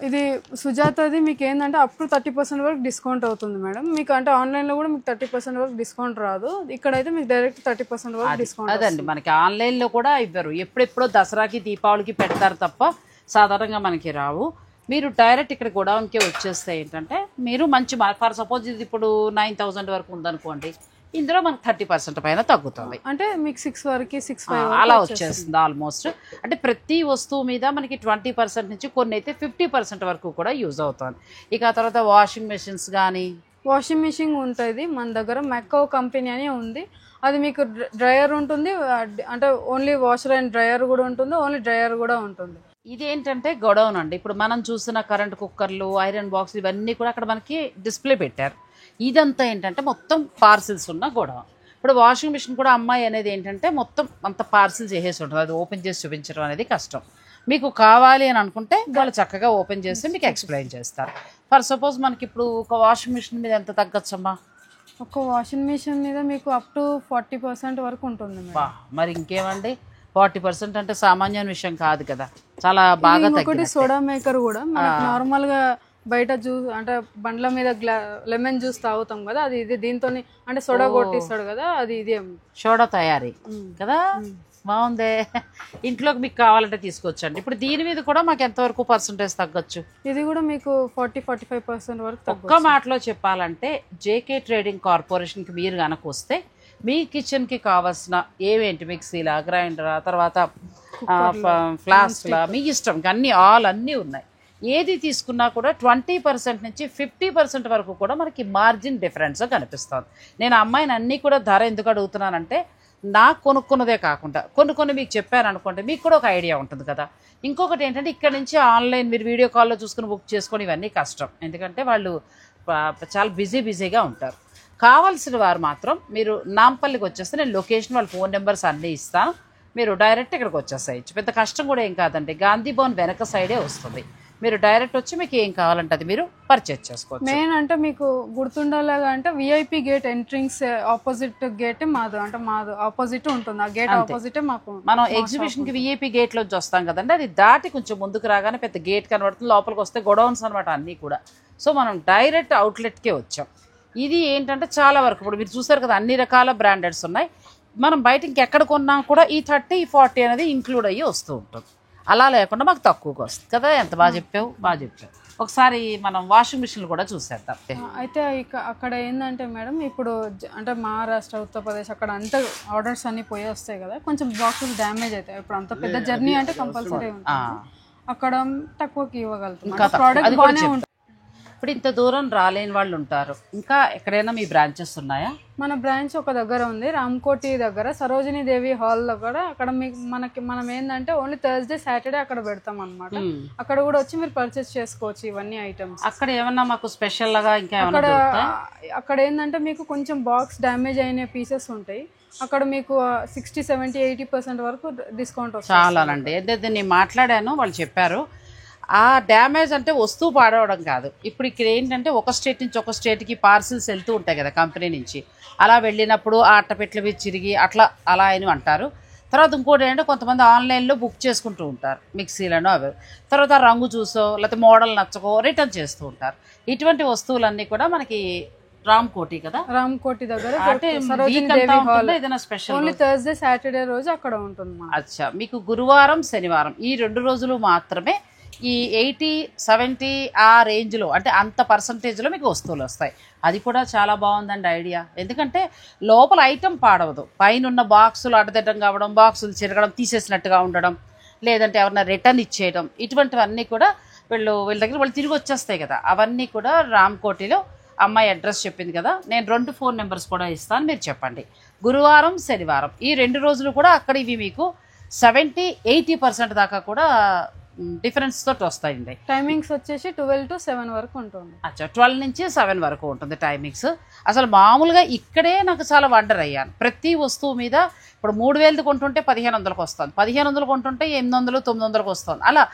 Speaker 2: ఇది సుజాతది మీకు ఏంటంటే అప్ టు 30% వరకు డిస్కౌంట్ అవుతుంది మేడం. మీకు అంటే ఆన్లైన్లో కూడా మీకు 30% వరకు డిస్కౌంట్ రాదు, ఇక్కడైతే మీకు డైరెక్ట్ 30% వరకు డిస్కౌంట్.
Speaker 1: అదండి, మనకి ఆన్లైన్లో కూడా ఇవ్వరు, ఎప్పుడెప్పుడో దసరాకి దీపావళికి పెడతారు తప్ప సాధారణంగా మనకి రావు. మీరు డైరెక్ట్ ఇక్కడ గోడౌన్కే వచ్చేస్తే ఏంటంటే మీరు మంచి ఫర్ సపోజ్ ఇది ఇప్పుడు 9000 వరకు ఉందనుకోండి, ఇందులో మనకు 30% పైన తగ్గుతుంది.
Speaker 2: అంటే మీకు 6 వరకు 6.5
Speaker 1: అలా వచ్చేస్తుంది ఆల్మోస్ట్. అంటే ప్రతి వస్తువు మీద మనకి 20% నుంచి కొన్ని అయితే 50% వరకు కూడా యూజ్ అవుతుంది. ఇక ఆ తర్వాత వాషింగ్ మెషిన్స్ కానీ,
Speaker 2: వాషింగ్ మెషిన్ ఉంటుంది మన దగ్గర, మెక్కో కంపెనీ అని ఉంది. అది మీకు డ్రయర్ ఉంటుంది, అంటే ఓన్లీ వాషర్ అండ్ డ్రయర్ కూడా ఉంటుంది, ఓన్లీ డ్రయర్ కూడా ఉంటుంది.
Speaker 1: ఇదేంటంటే గొడౌన్ అండి. ఇప్పుడు మనం చూసిన కరెంట్ కుక్కర్లు, ఐరన్ బాక్స్ ఇవన్నీ కూడా అక్కడ మనకి డిస్ప్లే పెట్టారు. ఇదంతా ఏంటంటే మొత్తం పార్సిల్స్ ఉన్న గొడౌన్. ఇప్పుడు వాషింగ్ మిషన్ కూడా అమ్మాయి అనేది ఏంటంటే మొత్తం అంత పార్సిల్ చేసేసి ఉంటుంది, అది ఓపెన్ చేసి చూపించడం అనేది కష్టం. మీకు కావాలి అని అనుకుంటే వాళ్ళు చక్కగా ఓపెన్ చేసి మీకు ఎక్స్ప్లెయిన్ చేస్తారు. ఫర్ సపోజ్ మనకి ఇప్పుడు ఒక వాషింగ్ మిషన్ మీద ఎంత తగ్గచ్చమ్మా?
Speaker 2: ఒక వాషింగ్ మిషన్ మీద మీకు అప్ టు 40% వరకు ఉంటుంది.
Speaker 1: మరి ఇంకేమండి, 40% అంటే సామాన్యమైన విషయం కాదు కదా, చాలా బాగా
Speaker 2: ఒకటి సోడా మేకర్ కూడా మనకి నార్మల్ గా బయట జ్యూస్ అంటే బండ్ల మీద లెమన్ జ్యూస్ తాగుతాం కదా, అది ఇది దీంతో అంటే సోడా కొట్టిస్తాడు కదా, అది ఇదే
Speaker 1: సోడా తయారీ కదా. బాగుందే. ఇంట్లోకి మీకు కావాలంటే తీసుకోవచ్చండి. ఇప్పుడు దీని మీద కూడా మాకు ఎంతవరకు పర్సంటేజ్ తగ్గొచ్చు?
Speaker 2: ఇది కూడా మీకు 40-45% వరకు
Speaker 1: ఒక్క మాటలో చెప్పాలంటే జేకే ట్రేడింగ్ కార్పొరేషన్కి మీరు కనుక వస్తే మీ కిచెన్కి కావాల్సిన ఏవేంటి మిక్సీలా, గ్రైండరా, తర్వాత ఫ్లాస్క్లా, మీ ఇష్టం అన్నీ ఉన్నాయి. ఏది తీసుకున్నా కూడా 20% నుంచి 50% వరకు కూడా మనకి మార్జిన్ డిఫరెన్స్ కనిపిస్తుంది. నేను అమ్మాయిని అన్నీ కూడా ధర ఎందుకు అడుగుతున్నానంటే నాకు కొనుక్కున్నదే కాకుండా కొన్ని మీకు చెప్పాను అనుకోండి, మీకు కూడా ఒక ఐడియా ఉంటుంది కదా. ఇంకొకటి ఏంటంటే ఇక్కడ నుంచి ఆన్లైన్ మీరు వీడియో కాల్లో చూసుకుని బుక్ చేసుకొని ఇవన్నీ కష్టం, ఎందుకంటే వాళ్ళు చాలా బిజీగా ఉంటారు. కావాల్సిన వారు మాత్రం మీరు నాంపల్లికి వచ్చేస్తే నేను లొకేషన్ వాళ్ళ ఫోన్ నెంబర్స్ అన్నీ ఇస్తాను, మీరు డైరెక్ట్ ఇక్కడికి వచ్చేసేయచ్చు. పెద్ద కష్టం కూడా ఏం కాదండి, గాంధీ భవన్ వెనక సైడే వస్తుంది. మీరు డైరెక్ట్ వచ్చి మీకు ఏం కావాలంటే అది మీరు పర్చేజ్ చేసుకోవచ్చు.
Speaker 2: మెయిన్ అంటే మీకు గుర్తుండేలాగా అంటే విఐపి గేట్ ఎంట్రింగ్స్ ఆపోజిట్ గేట్ మాది ఆపోజిట్ ఉంటుంది. ఆ గేట్ ఆపోజిట్ మాకు
Speaker 1: మనం ఎగ్జిబిషన్ కి విఐపి గేట్ లోంచి వస్తాం కదండి, అది దాటి కొంచెం ముందుకు రాగానే పెద్ద గేట్ కనబడుతుంది. లోపలికి వస్తే గొడౌన్స్ అనమాట అన్నీ కూడా. సో మనం డైరెక్ట్ అవుట్లెట్కే వచ్చాం. ఇది ఏంటంటే చాలా వరకు ఇప్పుడు మీరు చూసారు కదా, అన్ని రకాల బ్రాండెడ్స్ ఉన్నాయి. మనం బయట ఇంకెక్కడ కొన్నా కూడా ఈ 30-40 అనేది ఇంక్లూడ్ అయ్యి వస్తూ ఉంటుంది. అలా లేకుండా మాకు తక్కువగా వస్తుంది కదా. ఎంత బాగా చెప్పావు. ఒకసారి మనం వాషింగ్ మిషన్లు కూడా చూసేద్దాం.
Speaker 2: అయితే అక్కడ ఏంటంటే మేడం, ఇప్పుడు అంటే మహారాష్ట్ర, ఉత్తరప్రదేశ్ అక్కడ అంతా ఆర్డర్స్ అన్ని పోయి వస్తాయి కదా, కొంచెం బాక్సెస్ డ్యామేజ్ అవుతాయి. ఇప్పుడు అంత పెద్ద జర్నీ అంటే కంపల్సరీ ఉంటుంది, అక్కడ తక్కువకి ఇవ్వగలుగుతాం. ప్రోడక్ట్ బాగానే ఉంటుంది.
Speaker 1: ఇప్పుడు ఇంత దూరం రాలేని వాళ్ళు ఉంటారు, ఇంకా ఎక్కడైనా మీ బ్రాంచెస్ ఉన్నాయా?
Speaker 2: మన బ్రాంచ్ ఒక దగ్గర ఉంది, రామ్కోటి దగ్గర సరోజినీ దేవి హాల్ దగ్గర. అక్కడ మనం ఏంటంటే ఓన్లీ థర్స్డే సాటర్డే అక్కడ పెడతాం అనమాట. అక్కడ కూడా వచ్చి మీరు పర్చేస్ చేసుకోవచ్చు ఇవన్నీ ఐటమ్స్.
Speaker 1: అక్కడ ఏమన్నా మాకు స్పెషల్ లాగా ఇంకా
Speaker 2: అక్కడ ఏంటంటే మీకు కొంచెం బాక్స్ డ్యామేజ్ అయిన పీసెస్ ఉంటాయి, అక్కడ మీకు 60-70-80% వరకు డిస్కౌంట్ వస్తుంది.
Speaker 1: చాలానండి. ఏదైతే నేను మాట్లాడాను వాళ్ళు చెప్పారు. ఆ డ్యామేజ్ అంటే వస్తువు పాడవడం కాదు. ఇప్పుడు ఇక్కడ ఏంటంటే ఒక స్టేట్ నుంచి ఒక స్టేట్కి పార్సిల్స్ వెళ్తూ ఉంటాయి కదా కంపెనీ నుంచి, అలా వెళ్ళినప్పుడు ఆ అట్టపెట్లవి చిరిగి అలా అని అంటారు. తర్వాత ఇంకోటి ఏంటంటే కొంతమంది ఆన్లైన్లో బుక్ చేసుకుంటూ ఉంటారు మిక్సీలను అవి, తర్వాత రంగు చూసో లేకపోతే మోడల్ నచ్చకో రిటర్న్ చేస్తూ ఉంటారు. ఇటువంటి వస్తువులన్నీ కూడా మనకి రామ్కోటి కదా,
Speaker 2: రామ్కోటి దగ్గర
Speaker 1: ఏదైనా స్పెషల్
Speaker 2: ఓన్లీ థర్స్డే సాటర్డే రోజు అక్కడ ఉంటుంది.
Speaker 1: అచ్చా, మీకు గురువారం శనివారం ఈ 2 రోజులు మాత్రమే ఈ 80-70 ఆ రేంజ్లో అంటే అంత పర్సంటేజ్లో మీకు వస్తువులు వస్తాయి. అది కూడా చాలా బాగుందండి ఐడియా. ఎందుకంటే లోపల ఐటమ్ పాడవదు, పైన ఉన్న బాక్సులు అడ్డదిడ్డం కావడం, బాక్సులు చిరగడం, తీసేసినట్టుగా ఉండడం, లేదంటే ఎవరైనా రిటర్న్ ఇచ్చేయడం, ఇటువంటివన్నీ కూడా వీళ్ళ దగ్గర వాళ్ళు తిరిగి వచ్చేస్తాయి కదా. అవన్నీ కూడా రామ్కోటిలో అమ్మాయి అడ్రస్ చెప్పింది కదా, నేను 2 ఫోన్ నెంబర్స్ కూడా ఇస్తాను, మీరు చెప్పండి. గురువారం శనివారం ఈ 2 రోజులు కూడా అక్కడ ఇవి మీకు 70-80% దాకా కూడా డిఫరెన్స్ తోటి వస్తాయండి.
Speaker 2: టైమింగ్స్ వచ్చేసి 12 to 7 వరకు ఉంటుంది.
Speaker 1: అచ్చా, 12 నుంచి 7 వరకు ఉంటుంది టైమింగ్స్. అసలు మామూలుగా ఇక్కడే నాకు చాలా వండర్ అయ్యాను. ప్రతి వస్తువు మీద ఇప్పుడు 3000 కొంటుంటే 1500కి వస్తుంది, 1500 కొంటుంటే 800-900కి వస్తుంది. అలా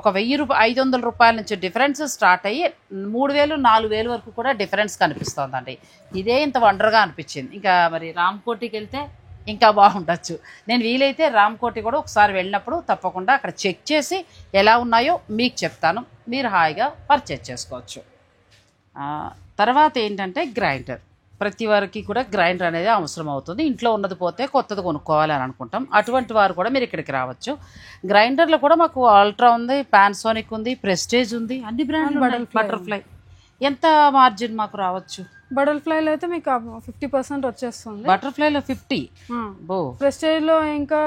Speaker 1: ఒక 500 రూపాయల నుంచి డిఫరెన్స్ స్టార్ట్ అయ్యి 3000-4000 వరకు కూడా డిఫరెన్స్ కనిపిస్తుందండి. ఇదే ఇంత వండర్గా అనిపించింది. ఇంకా మరి రామ్కోటికి వెళ్తే ఇంకా బాగుండొచ్చు. నేను వీలైతే రామ్కోటి కూడా ఒకసారి వెళ్ళినప్పుడు తప్పకుండా అక్కడ చెక్ చేసి ఎలా ఉన్నాయో మీకు చెప్తాను, మీరు హాయిగా పర్చేజ్ చేసుకోవచ్చు. తర్వాత ఏంటంటే గ్రైండర్, ప్రతి వారికి కూడా గ్రైండర్ అనేది అవసరం అవుతుంది. ఇంట్లో ఉన్నది పోతే కొత్తది కొనుక్కోవాలి అని అనుకుంటాం, అటువంటి వారు కూడా మీరు ఇక్కడికి రావచ్చు. గ్రైండర్లో కూడా మాకు అల్ట్రా ఉంది, పానాసోనిక్ ఉంది, ప్రెస్టేజ్ ఉంది, అన్ని బ్రాండ్లు. బటర్ఫ్లై ఎంత మార్జిన్ మాకు రావచ్చు?
Speaker 2: బటర్ఫ్లైలో అయితే మీకు 50% వచ్చేస్తుంది.
Speaker 1: బటర్ఫ్లైలో 50,
Speaker 2: ప్రెస్టేజ్లో ఇంకా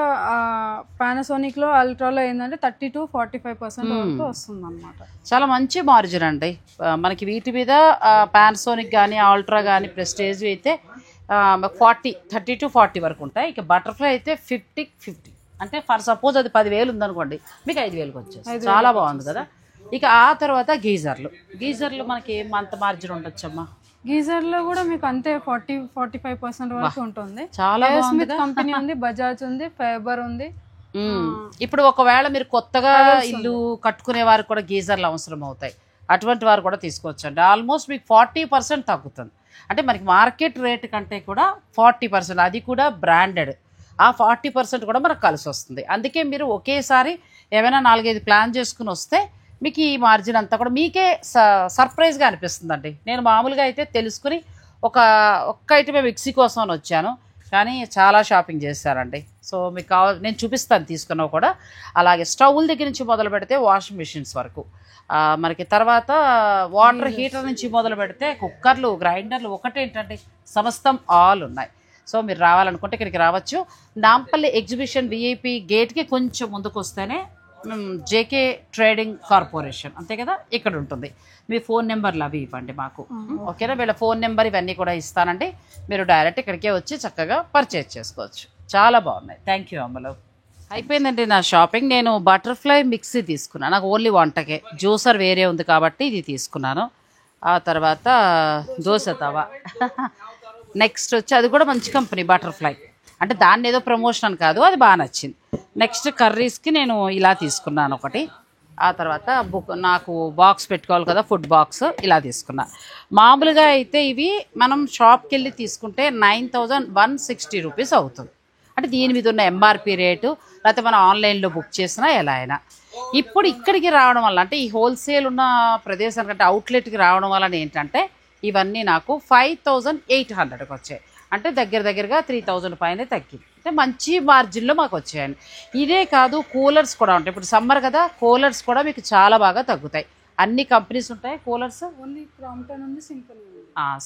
Speaker 2: పానాసోనిక్లో అల్ట్రాలో ఏంటంటే 30-45% వరకు వస్తుంది అనమాట.
Speaker 1: చాలా మంచి మార్జిన్ అండి మనకి వీటి మీద. పానాసోనిక్ కానీ అల్ట్రా కానీ ప్రెస్టేజ్ అయితే 30-40 వరకు ఉంటాయి. ఇక బటర్ఫ్లై అయితే 50 అంటే ఫర్ సపోజ్ అది 10,000 ఉందనుకోండి, మీకు 5,000కి వచ్చేస్తుంది. చాలా బాగుంది కదా. ఇక ఆ తర్వాత గీజర్లు మనకి అంత మార్జిన్ ఉండొచ్చమ్మా.
Speaker 2: గీజర్ లో కూడా మీకు అంతే 40-45% వరకు ఉంటుంది.
Speaker 1: చాలా
Speaker 2: కంపెనీ ఉంది, బజాజ్ ఉంది, ఫైబర్ ఉంది.
Speaker 1: ఇప్పుడు ఒకవేళ మీరు కొత్తగా ఇల్లు కట్టుకునే వారికి కూడా గీజర్లు అవసరం అవుతాయి, అటువంటి వారు కూడా తీసుకోవచ్చు అండి. ఆల్మోస్ట్ మీకు 40% తగ్గుతుంది. అంటే మనకి మార్కెట్ రేట్ కంటే కూడా 40%, అది కూడా బ్రాండెడ్. ఆ 40% కూడా మనకు కలిసి వస్తుంది. అందుకే మీరు ఒకేసారి ఏమైనా 4-5 ప్లాన్ చేసుకుని వస్తే మీకు ఈ మార్జిన్ అంతా కూడా మీకే సర్ప్రైజ్గా అనిపిస్తుందండి. నేను మామూలుగా అయితే తెలుసుకుని ఒక్క ఐటమే మిక్సీ కోసం అని వచ్చాను, కానీ చాలా షాపింగ్ చేశారండి. సో మీకు నేను చూపిస్తాను తీసుకున్నావు కూడా. అలాగే స్టవ్ల దగ్గర నుంచి మొదలు పెడితే వాషింగ్ మిషన్స్ వరకు, మనకి తర్వాత వాటర్ హీటర్ నుంచి మొదలు పెడితే కుక్కర్లు, గ్రైండర్లు, ఒకటేంటండి సమస్తం ఆల్ ఉన్నాయి. సో మీరు రావాలనుకుంటే ఇక్కడికి రావచ్చు. నాంపల్లి ఎగ్జిబిషన్ విఐపి గేట్కి కొంచెం ముందుకు వస్తేనే జేకే ట్రేడింగ్ కార్పొరేషన్, అంతే కదా, ఇక్కడ ఉంటుంది. మీ ఫోన్ నెంబర్లు అవి ఇవ్వండి మాకు, ఓకేనా? వీళ్ళ ఫోన్ నెంబర్ ఇవన్నీ కూడా ఇస్తానండి. మీరు డైరెక్ట్ ఇక్కడికే వచ్చి చక్కగా పర్చేజ్ చేసుకోవచ్చు. చాలా బాగున్నాయి. థ్యాంక్ యూ అమ్మలు. అయిపోయిందండి నా షాపింగ్. నేను బటర్ఫ్లై మిక్సీ తీసుకున్నాను, నాకు ఓన్లీ వంటకే. జ్యూసర్ వేరే ఉంది కాబట్టి ఇది తీసుకున్నాను. ఆ తర్వాత దోశ తవా నెక్స్ట్ వచ్చి అది కూడా మంచి కంపెనీ బటర్ఫ్లై, అంటే దాన్ని ఏదో ప్రమోషన్ కాదు, అది బాగా నచ్చింది. నెక్స్ట్ కర్రీస్కి నేను ఇలా తీసుకున్నాను ఒకటి. ఆ తర్వాత నాకు బాక్స్ పెట్టుకోవాలి కదా, ఫుడ్ బాక్స్, ఇలా తీసుకున్నా. మామూలుగా అయితే ఇవి మనం షాప్కి వెళ్ళి తీసుకుంటే 9160 రూపీస్ అవుతుంది. అంటే దీని మీద ఉన్న ఎంఆర్పి రేటు, లేకపోతే మనం ఆన్లైన్లో బుక్ చేసినా ఎలా అయినా. ఇప్పుడు ఇక్కడికి రావడం వల్ల, అంటే ఈ హోల్సేల్ ఉన్న ప్రదేశానికంటే అవుట్లెట్కి రావడం వల్ల ఏంటంటే ఇవన్నీ నాకు 5800కి వచ్చాయి. అంటే దగ్గరగా 3000 పైన తగ్గింది. అంటే మంచి మార్జిన్లో మాకు వచ్చాయండి. ఇదే కాదు, కూలర్స్ కూడా ఉంటాయి. ఇప్పుడు సమ్మర్ కదా, కూలర్స్ కూడా మీకు చాలా బాగా తగ్గుతాయి. అన్ని కంపెనీస్ ఉంటాయి కూలర్స్.
Speaker 2: ఓన్లీ క్రాంప్టన్ ఉంది, సింఫనీ.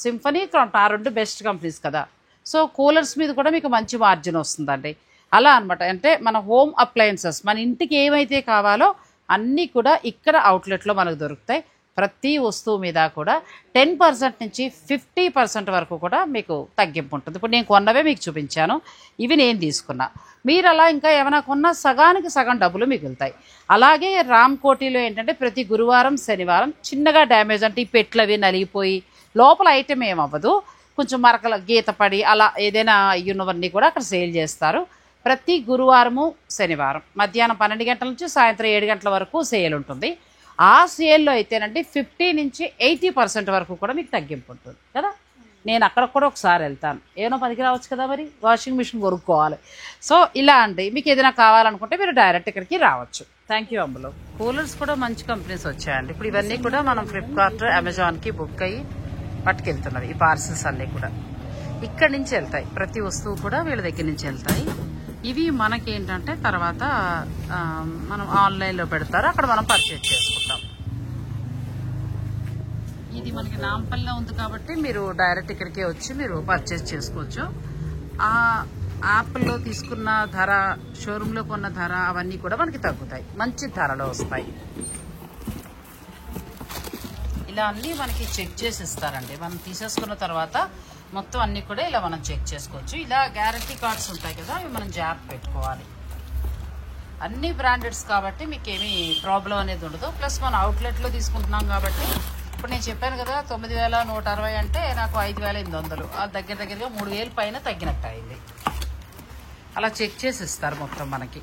Speaker 1: సింఫనీ, క్రాంప్టన్, ఆ రెండు బెస్ట్ కంపెనీస్ కదా. సో కూలర్స్ మీద కూడా మీకు మంచి మార్జిన్ వస్తుందండి. అలా అనమాట. అంటే మన హోమ్ అప్లయన్సెస్, మన ఇంటికి ఏమైతే కావాలో అన్నీ కూడా ఇక్కడ అవుట్లెట్లో మనకు దొరుకుతాయి. ప్రతి వస్తువు మీద కూడా 10% నుంచి 50% వరకు కూడా మీకు తగ్గింపు ఉంటుంది. ఇప్పుడు నేను కొన్నవే మీకు చూపించాను, ఇవి నేను తీసుకున్నా. మీరు అలా ఇంకా ఏమైనా కొన్నా సగానికి సగం డబ్బులు మిగులుతాయి. అలాగే రామ్ కోటిలో ఏంటంటే ప్రతి గురువారం, శనివారం చిన్నగా డ్యామేజ్, అంటే ఈ పెట్లు అవి నలిగిపోయి లోపల ఐటెం ఏమవ్వదు, కొంచెం మరకల గీత పడి అలా ఏదైనా అయ్యున్నవన్నీ కూడా అక్కడ సేల్ చేస్తారు. ప్రతి గురువారము, శనివారం మధ్యాహ్నం 12 గంటల నుంచి సాయంత్రం 7 గంటల వరకు సేల్ ఉంటుంది. ఆ సేల్లో అయితేనండి 50 నుంచి 80% వరకు కూడా మీకు తగ్గింపు ఉంటుంది కదా. నేను అక్కడ కూడా ఒకసారి వెళ్తాను, ఏమో పనికి రావచ్చు కదా, మరి వాషింగ్ మిషన్ కొనుక్కోవాలి. సో ఇలా అండి, మీకు ఏదైనా కావాలనుకుంటే మీరు డైరెక్ట్ ఇక్కడికి రావచ్చు. Thank you Ammulu. కూలర్స్ కూడా మంచి కంపెనీస్ వచ్చాయండి. ఇప్పుడు ఇవన్నీ కూడా మనం ఫ్లిప్కార్ట్, అమెజాన్కి బుక్ అయ్యి పట్టుకెళ్తున్నది. ఈ పార్సిల్స్ అన్నీ కూడా ఇక్కడి నుంచి వెళ్తాయి. ప్రతి వస్తువు కూడా వీళ్ళ దగ్గర నుంచి వెళ్తాయి. ఇవి మనకేంటంటే తర్వాత మనం ఆన్లైన్లో పెడతారు, అక్కడ మనం పర్చేజ్ చేసుకుంటాం. ఇది మనకి నాంపల్లిలో ఉంది కాబట్టి మీరు డైరెక్ట్ ఇక్కడికే వచ్చి మీరు పర్చేజ్ చేసుకోవచ్చు. ఆ యాప్లో తీసుకున్న ధర, షోరూంలో కొన్న ధర అవన్నీ కూడా మనకి తగ్గుతాయి, మంచి ధరలో వస్తాయి. ఇలా అన్నీ మనకి చెక్ చేసి ఇస్తారండి. మనం తీసేసుకున్న తర్వాత మొత్తం అన్నీ కూడా ఇలా మనం చెక్ చేసుకోవచ్చు. ఇలా గ్యారంటీ కార్డ్స్ ఉంటాయి కదా, అవి మనం జాబ్ పెట్టుకోవాలి. అన్ని బ్రాండెడ్స్ కాబట్టి మీకు ఏమీ ప్రాబ్లం అనేది ఉండదు. ప్లస్ మనం అవుట్లెట్లో తీసుకుంటున్నాం కాబట్టి ఇప్పుడు నేను చెప్పాను కదా 9160 అంటే నాకు 5800, దగ్గరగా 3000 పైన తగ్గినట్టు అయింది. అలా చెక్ చేసి ఇస్తారు మొత్తం మనకి.